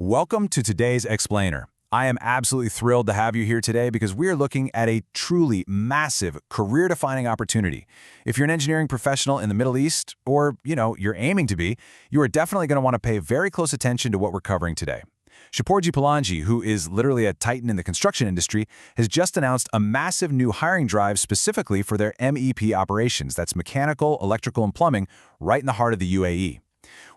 Welcome to today's Explainer. I am absolutely thrilled to have you here today because we are looking at a truly massive career-defining opportunity. If you're an engineering professional in the Middle East, or, you're aiming to be, you are definitely going to want to pay very close attention to what we're covering today. Shapoorji Pallonji, who is literally a titan in the construction industry, has just announced a massive new hiring drive specifically for their MEP operations, that's mechanical, electrical, and plumbing, right in the heart of the UAE.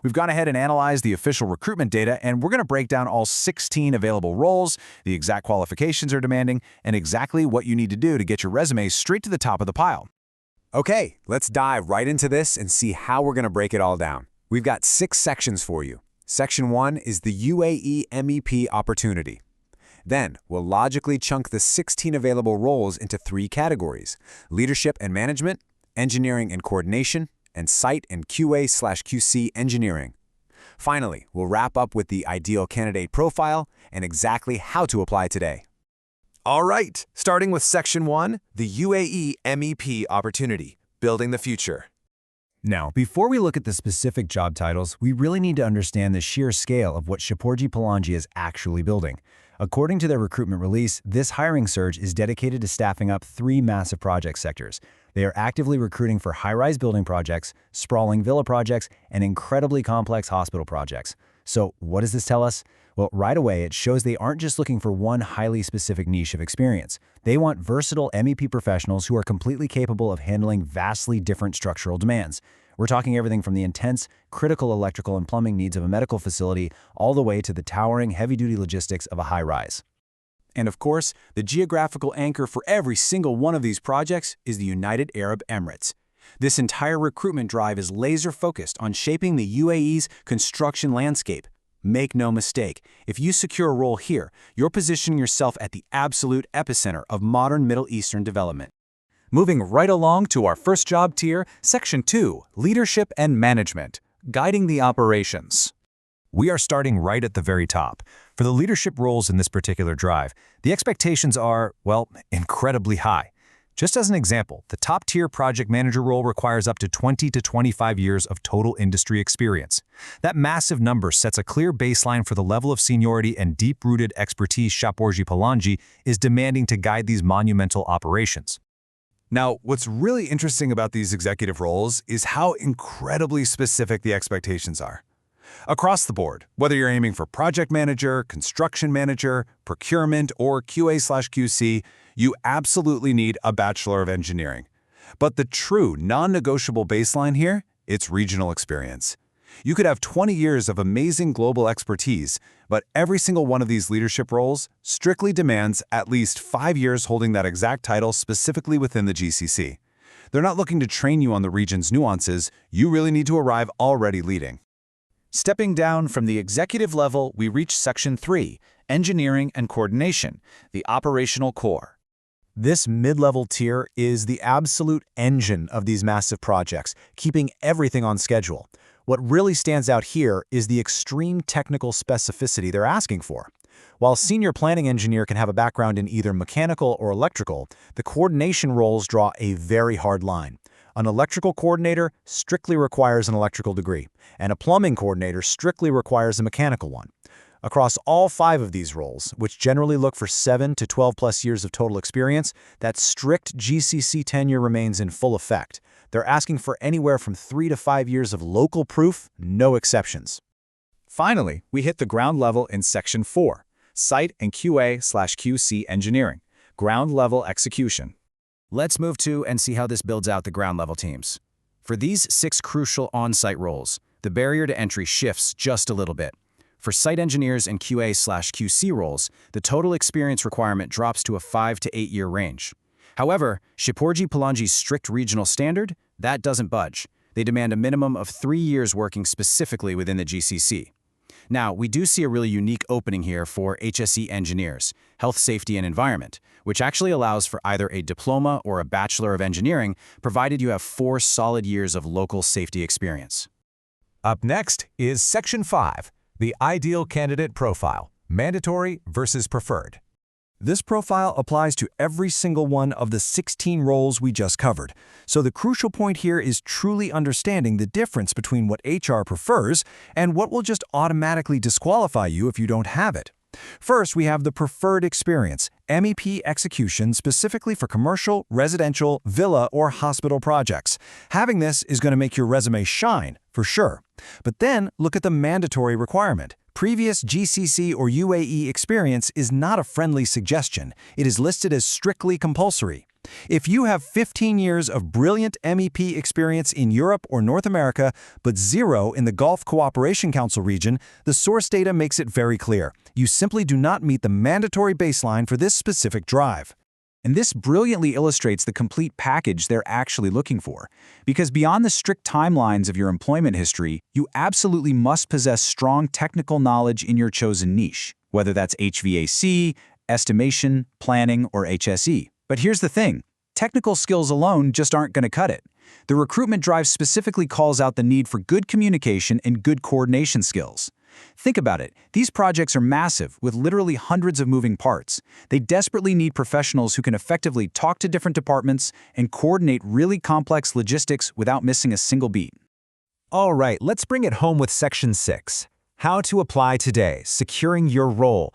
We've gone ahead and analyzed the official recruitment data, and we're going to break down all 16 available roles, the exact qualifications they're demanding, and exactly what you need to do to get your resume straight to the top of the pile. Okay, let's dive right into this and see how we're going to break it all down. We've got 6 sections for you. Section 1 is the UAE MEP opportunity. Then, we'll logically chunk the 16 available roles into 3 categories: leadership and management, engineering and coordination, and site and QA/QC engineering. Finally, we'll wrap up with the ideal candidate profile and exactly how to apply today. All right, starting with Section 1, the UAE MEP opportunity, building the future. Now, before we look at the specific job titles, we really need to understand the sheer scale of what Shapoorji Pallonji is actually building. According to their recruitment release, this hiring surge is dedicated to staffing up 3 massive project sectors. They are actively recruiting for high-rise building projects, sprawling villa projects, and incredibly complex hospital projects. So what does this tell us? Well, right away, it shows they aren't just looking for one highly specific niche of experience. They want versatile MEP professionals who are completely capable of handling vastly different structural demands. We're talking everything from the intense, critical electrical and plumbing needs of a medical facility all the way to the towering, heavy-duty logistics of a high-rise. And of course, the geographical anchor for every single one of these projects is the United Arab Emirates. This entire recruitment drive is laser-focused on shaping the UAE's construction landscape. Make no mistake, if you secure a role here, you're positioning yourself at the absolute epicenter of modern Middle Eastern development. Moving right along to our first job tier, Section 2, Leadership and Management, Guiding the Operations. We are starting right at the very top. For the leadership roles in this particular drive, the expectations are, well, incredibly high. Just as an example, the top-tier project manager role requires up to 20 to 25 years of total industry experience. That massive number sets a clear baseline for the level of seniority and deep-rooted expertise Shapoorji Pallonji is demanding to guide these monumental operations. Now, what's really interesting about these executive roles is how incredibly specific the expectations are. Across the board, whether you're aiming for project manager, construction manager, procurement, or QA/QC, you absolutely need a Bachelor of Engineering. But the true non-negotiable baseline here, it's regional experience. You could have 20 years of amazing global expertise, but every single one of these leadership roles strictly demands at least 5 years holding that exact title specifically within the GCC. They're not looking to train you on the region's nuances, you really need to arrive already leading. Stepping down from the executive level, we reach Section 3, Engineering and Coordination, the operational core. This mid-level tier is the absolute engine of these massive projects, keeping everything on schedule. What really stands out here is the extreme technical specificity they're asking for. While senior planning engineer can have a background in either mechanical or electrical, the coordination roles draw a very hard line. An electrical coordinator strictly requires an electrical degree, and a plumbing coordinator strictly requires a mechanical one. Across all 5 of these roles, which generally look for 7 to 12+ years of total experience, that strict GCC tenure remains in full effect. They're asking for anywhere from 3 to 5 years of local proof, no exceptions. Finally, we hit the ground level in Section 4, Site and QA/QC Engineering, Ground Level Execution. Let's move to and see how this builds out the ground-level teams. For these 6 crucial on-site roles, the barrier to entry shifts just a little bit. For site engineers and QA/QC roles, the total experience requirement drops to a 5 to 8 year range. However, Shapoorji Pallonji's strict regional standard, that doesn't budge. They demand a minimum of 3 years working specifically within the GCC. Now, we do see a really unique opening here for HSE Engineers, Health, Safety, and Environment, which actually allows for either a diploma or a Bachelor of Engineering, provided you have 4 solid years of local safety experience. Up next is Section 5, the Ideal Candidate Profile, Mandatory versus Preferred. This profile applies to every single one of the 16 roles we just covered. So the crucial point here is truly understanding the difference between what HR prefers and what will just automatically disqualify you if you don't have it. First, we have the preferred experience, MEP execution specifically for commercial, residential, villa, or hospital projects. Having this is going to make your resume shine, for sure. But then, look at the mandatory requirement. Previous GCC or UAE experience is not a friendly suggestion. It is listed as strictly compulsory. If you have 15 years of brilliant MEP experience in Europe or North America, but 0 in the Gulf Cooperation Council region, the source data makes it very clear. You simply do not meet the mandatory baseline for this specific drive. And this brilliantly illustrates the complete package they're actually looking for. Because beyond the strict timelines of your employment history, you absolutely must possess strong technical knowledge in your chosen niche, whether that's HVAC, estimation, planning, or HSE. But here's the thing. Technical skills alone just aren't going to cut it. The recruitment drive specifically calls out the need for good communication and good coordination skills. Think about it. These projects are massive, with literally hundreds of moving parts. They desperately need professionals who can effectively talk to different departments and coordinate really complex logistics without missing a single beat. All right, let's bring it home with Section 6. How to apply today, securing your role.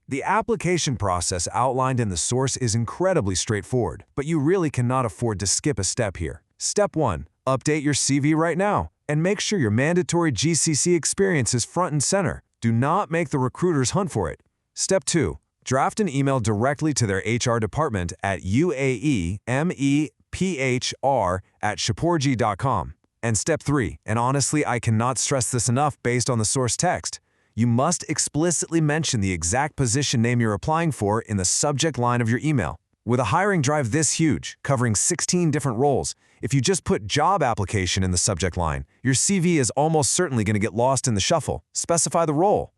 The application process outlined in the source is incredibly straightforward, but you really cannot afford to skip a step here. Step 1. Update your CV right now, and make sure your mandatory GCC experience is front and center. Do not make the recruiters hunt for it. Step 2. Draft an email directly to their HR department at uaemePhr@shapoorji.com. And Step 3, and honestly I cannot stress this enough based on the source text, you must explicitly mention the exact position name you're applying for in the subject line of your email. With a hiring drive this huge, covering 16 different roles, if you just put job application in the subject line, your CV is almost certainly going to get lost in the shuffle. Specify the role.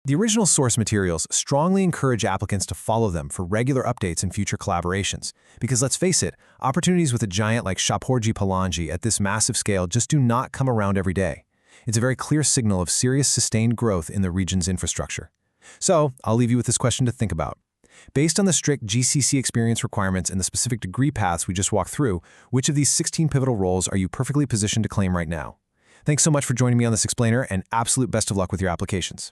The original source materials strongly encourage applicants to follow them for regular updates and future collaborations. Because let's face it, opportunities with a giant like Shapoorji Pallonji at this massive scale just do not come around every day. It's a very clear signal of serious sustained growth in the region's infrastructure. So, I'll leave you with this question to think about. Based on the strict GCC experience requirements and the specific degree paths we just walked through, which of these 16 pivotal roles are you perfectly positioned to claim right now? Thanks so much for joining me on this explainer, and absolute best of luck with your applications.